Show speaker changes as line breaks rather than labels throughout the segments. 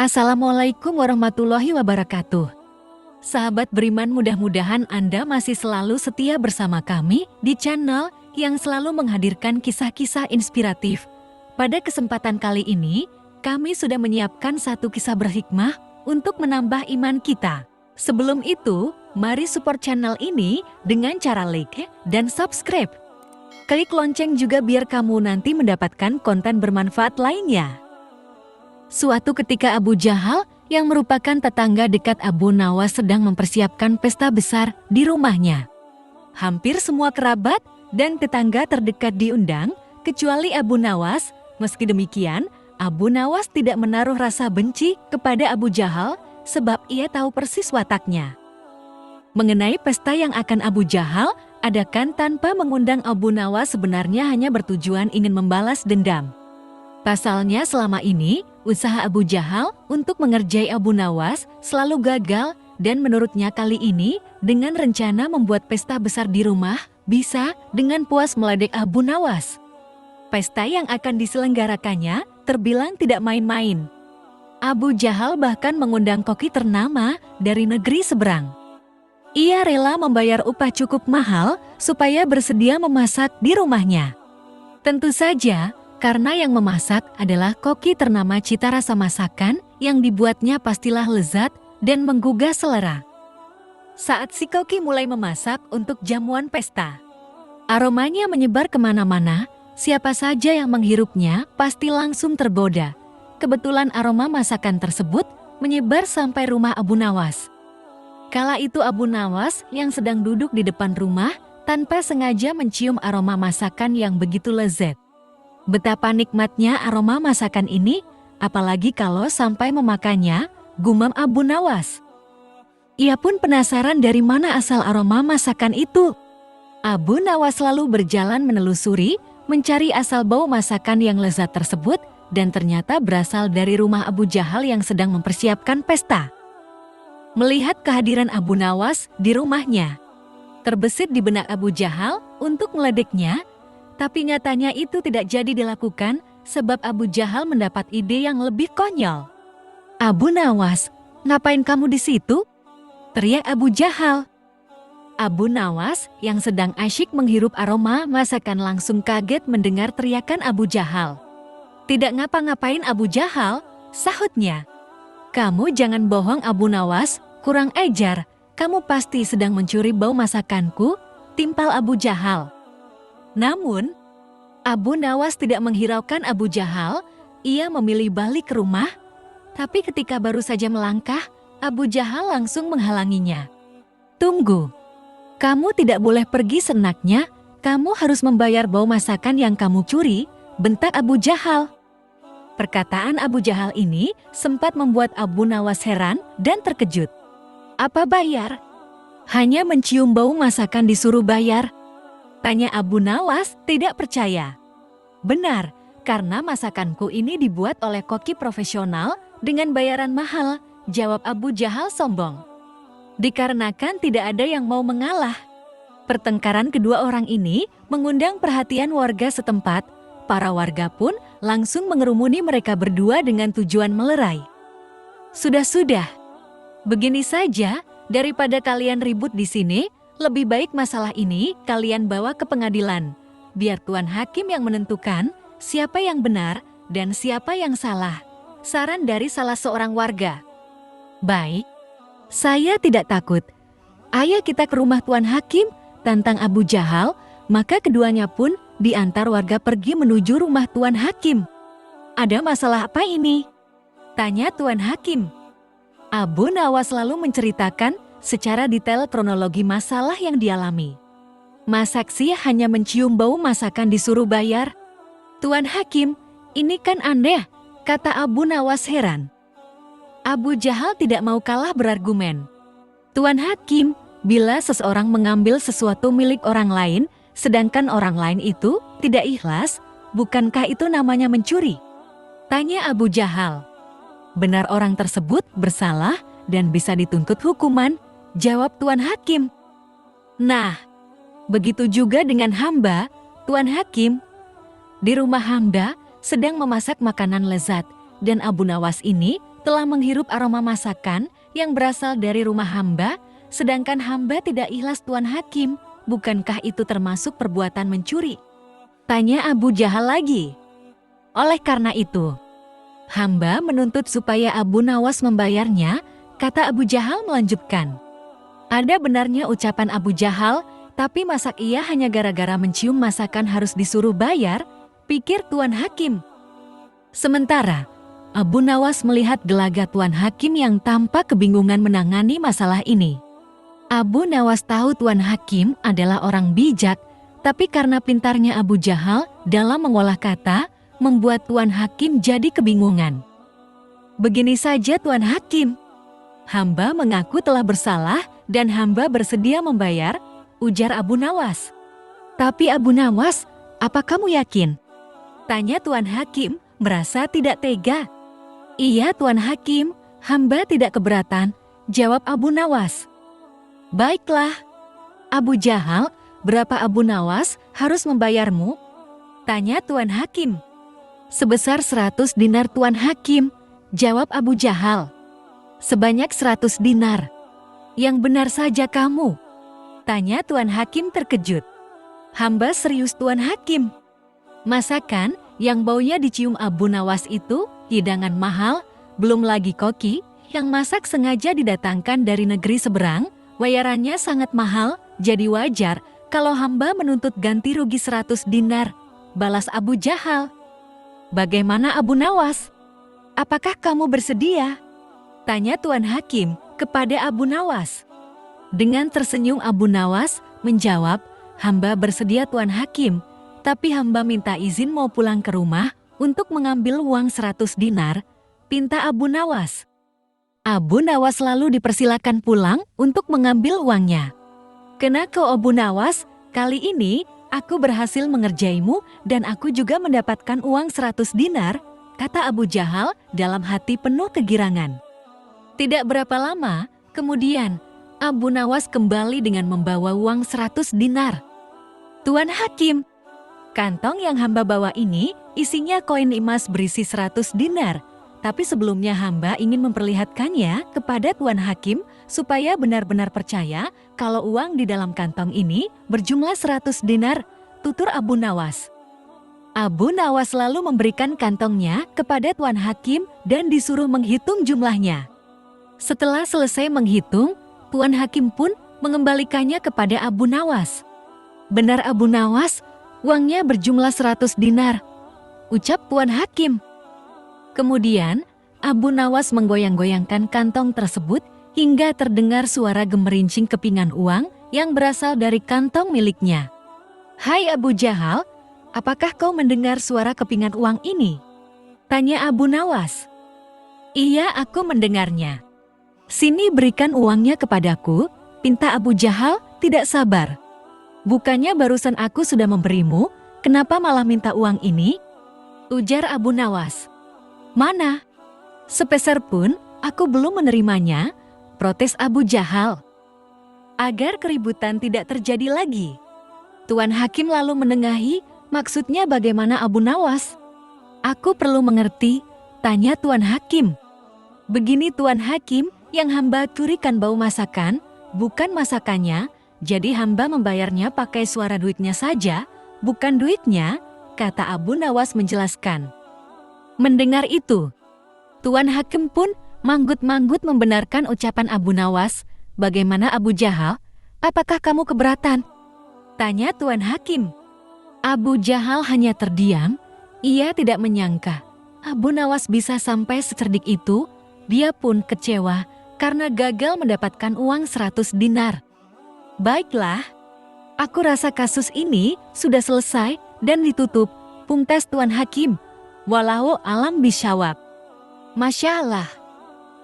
Assalamualaikum warahmatullahi wabarakatuh. Sahabat beriman, mudah-mudahan Anda masih selalu setia bersama kami di channel yang selalu menghadirkan kisah-kisah inspiratif. Pada kesempatan kali ini, kami sudah menyiapkan satu kisah berhikmah untuk menambah iman kita. Sebelum itu, mari support channel ini dengan cara like dan subscribe. Klik lonceng juga biar kamu nanti mendapatkan konten bermanfaat lainnya. Suatu ketika Abu Jahal yang merupakan tetangga dekat Abu Nawas sedang mempersiapkan pesta besar di rumahnya. Hampir semua kerabat dan tetangga terdekat diundang, kecuali Abu Nawas. Meski demikian, Abu Nawas tidak menaruh rasa benci kepada Abu Jahal sebab ia tahu persis wataknya. Mengenai pesta yang akan Abu Jahal adakan tanpa mengundang Abu Nawas sebenarnya hanya bertujuan ingin membalas dendam. Pasalnya selama ini, usaha Abu Jahal untuk mengerjai Abu Nawas selalu gagal dan menurutnya kali ini dengan rencana membuat pesta besar di rumah bisa dengan puas meledek Abu Nawas. Pesta yang akan diselenggarakannya terbilang tidak main-main. Abu Jahal bahkan mengundang koki ternama dari negeri seberang. Ia rela membayar upah cukup mahal supaya bersedia memasak di rumahnya. Tentu saja, karena yang memasak adalah koki ternama, cita rasa masakan yang dibuatnya pastilah lezat dan menggugah selera. Saat si koki mulai memasak untuk jamuan pesta, aromanya menyebar kemana-mana, siapa saja yang menghirupnya pasti langsung tergoda. Kebetulan aroma masakan tersebut menyebar sampai rumah Abu Nawas. Kala itu Abu Nawas yang sedang duduk di depan rumah tanpa sengaja mencium aroma masakan yang begitu lezat. Betapa nikmatnya aroma masakan ini, apalagi kalau sampai memakannya, gumam Abu Nawas. Ia pun penasaran dari mana asal aroma masakan itu. Abu Nawas lalu berjalan menelusuri, mencari asal bau masakan yang lezat tersebut, dan ternyata berasal dari rumah Abu Jahal yang sedang mempersiapkan pesta. Melihat kehadiran Abu Nawas di rumahnya, terbesit di benak Abu Jahal untuk meledeknya. Tapi nyatanya itu tidak jadi dilakukan sebab Abu Jahal mendapat ide yang lebih konyol. "Abu Nawas, ngapain kamu di situ?" teriak Abu Jahal. Abu Nawas yang sedang asyik menghirup aroma masakan langsung kaget mendengar teriakan Abu Jahal. "Tidak ngapa-ngapain Abu Jahal," sahutnya. "Kamu jangan bohong Abu Nawas, kurang ajar. Kamu pasti sedang mencuri bau masakanku," timpal Abu Jahal. Namun, Abu Nawas tidak menghiraukan Abu Jahal, ia memilih balik ke rumah, tapi ketika baru saja melangkah, Abu Jahal langsung menghalanginya. "Tunggu, kamu tidak boleh pergi senaknya, kamu harus membayar bau masakan yang kamu curi," bentak Abu Jahal. Perkataan Abu Jahal ini sempat membuat Abu Nawas heran dan terkejut. "Apa bayar? Hanya mencium bau masakan disuruh bayar?" tanya Abu Nawas tidak percaya. "Benar, karena masakanku ini dibuat oleh koki profesional dengan bayaran mahal," jawab Abu Jahal sombong. Dikarenakan tidak ada yang mau mengalah. Pertengkaran kedua orang ini mengundang perhatian warga setempat. Para warga pun langsung mengerumuni mereka berdua dengan tujuan melerai. "Sudah, begini saja, daripada kalian ribut di sini, lebih baik masalah ini kalian bawa ke pengadilan. Biar Tuan Hakim yang menentukan siapa yang benar dan siapa yang salah," saran dari salah seorang warga. "Baik, saya tidak takut. Ayo kita ke rumah Tuan Hakim," tantang Abu Jahal, maka keduanya pun diantar warga pergi menuju rumah Tuan Hakim. "Ada masalah apa ini?" tanya Tuan Hakim. Abu Nawas lalu menceritakan secara detail kronologi masalah yang dialami. "Mas saksi hanya mencium bau masakan disuruh bayar?" "Tuan Hakim, ini kan aneh," kata Abu Nawas heran. Abu Jahal tidak mau kalah berargumen. "Tuan Hakim, bila seseorang mengambil sesuatu milik orang lain, sedangkan orang lain itu tidak ikhlas, bukankah itu namanya mencuri?" tanya Abu Jahal. "Benar orang tersebut bersalah dan bisa dituntut hukuman," jawab Tuan Hakim. "Nah, begitu juga dengan hamba, Tuan Hakim. Di rumah hamba sedang memasak makanan lezat dan Abu Nawas ini telah menghirup aroma masakan yang berasal dari rumah hamba, sedangkan hamba tidak ikhlas Tuan Hakim. Bukankah itu termasuk perbuatan mencuri? Tanya Abu Jahal lagi. Oleh karena itu, hamba menuntut supaya Abu Nawas membayarnya, kata Abu Jahal melanjutkan. Ada benarnya ucapan Abu Jahal, tapi masak ia hanya gara-gara mencium masakan harus disuruh bayar, pikir Tuan Hakim. Sementara, Abu Nawas melihat gelagat Tuan Hakim yang tampak kebingungan menangani masalah ini. Abu Nawas tahu Tuan Hakim adalah orang bijak, tapi karena pintarnya Abu Jahal dalam mengolah kata, membuat Tuan Hakim jadi kebingungan. Begini saja Tuan Hakim, hamba mengaku telah bersalah dan hamba bersedia membayar, ujar Abu Nawas. Tapi Abu Nawas, apa kamu yakin? Tanya Tuan Hakim, merasa tidak tega. Iya Tuan Hakim, hamba tidak keberatan, jawab Abu Nawas. Baiklah, Abu Jahal, berapa Abu Nawas harus membayarmu? Tanya Tuan Hakim. Sebesar 100 dinar Tuan Hakim, jawab Abu Jahal. Sebanyak 100 dinar. Yang benar saja kamu? Tanya Tuan Hakim terkejut. Hamba serius Tuan Hakim. Masakan yang baunya dicium Abu Nawas itu hidangan mahal, belum lagi koki yang masak sengaja didatangkan dari negeri seberang, bayarannya sangat mahal, jadi wajar kalau hamba menuntut ganti rugi 100 dinar, balas Abu Jahal. Bagaimana Abu Nawas? Apakah kamu bersedia? Tanya Tuan Hakim kepada Abu Nawas. Dengan tersenyum Abu Nawas menjawab, hamba bersedia Tuan Hakim, tapi hamba minta izin mau pulang ke rumah untuk mengambil uang 100 dinar, pinta Abu Nawas. Abu Nawas lalu dipersilakan pulang untuk mengambil uangnya. Kenako Abu Nawas, kali ini aku berhasil mengerjaimu dan aku juga mendapatkan uang 100 dinar, kata Abu Jahal dalam hati penuh kegirangan. Tidak berapa lama, kemudian Abu Nawas kembali dengan membawa uang 100 dinar. Tuan Hakim, kantong yang hamba bawa ini isinya koin emas berisi 100 dinar. Tapi sebelumnya hamba ingin memperlihatkannya kepada Tuan Hakim supaya benar-benar percaya kalau uang di dalam kantong ini berjumlah 100 dinar, tutur Abu Nawas. Abu Nawas lalu memberikan kantongnya kepada Tuan Hakim dan disuruh menghitung jumlahnya. Setelah selesai menghitung, Tuan Hakim pun mengembalikannya kepada Abu Nawas. Benar Abu Nawas, uangnya berjumlah 100 dinar, ucap Tuan Hakim. Kemudian, Abu Nawas menggoyang-goyangkan kantong tersebut hingga terdengar suara gemerincing kepingan uang yang berasal dari kantong miliknya. Hai Abu Jahal, apakah kau mendengar suara kepingan uang ini? Tanya Abu Nawas. Iya, aku mendengarnya. Sini berikan uangnya kepadaku, pinta Abu Jahal tidak sabar. Bukannya barusan aku sudah memberimu, kenapa malah minta uang ini? Ujar Abu Nawas. Mana? Sepeser pun aku belum menerimanya, protes Abu Jahal. Agar keributan tidak terjadi lagi, Tuan Hakim lalu menengahi, maksudnya bagaimana Abu Nawas? Aku perlu mengerti, tanya Tuan Hakim. Begini Tuan Hakim, yang hamba curikan bau masakan, bukan masakannya, jadi hamba membayarnya pakai suara duitnya saja, bukan duitnya, kata Abu Nawas menjelaskan. Mendengar itu, Tuan Hakim pun manggut-manggut membenarkan ucapan Abu Nawas. Bagaimana Abu Jahal? Apakah kamu keberatan? Tanya Tuan Hakim. Abu Jahal hanya terdiam. Ia tidak menyangka Abu Nawas bisa sampai secerdik itu. Dia pun kecewa karena gagal mendapatkan uang 100 dinar. Baiklah, aku rasa kasus ini sudah selesai dan ditutup, pungkas Tuan Hakim. Walau alam bisyawab. Masya Allah.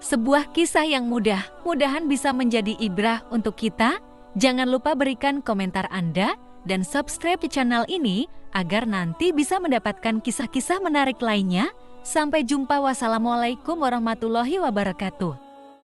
Sebuah kisah yang mudah-mudahan bisa menjadi ibrah untuk kita. Jangan lupa berikan komentar Anda dan subscribe channel ini agar nanti bisa mendapatkan kisah-kisah menarik lainnya. Sampai jumpa. Wassalamualaikum warahmatullahi wabarakatuh.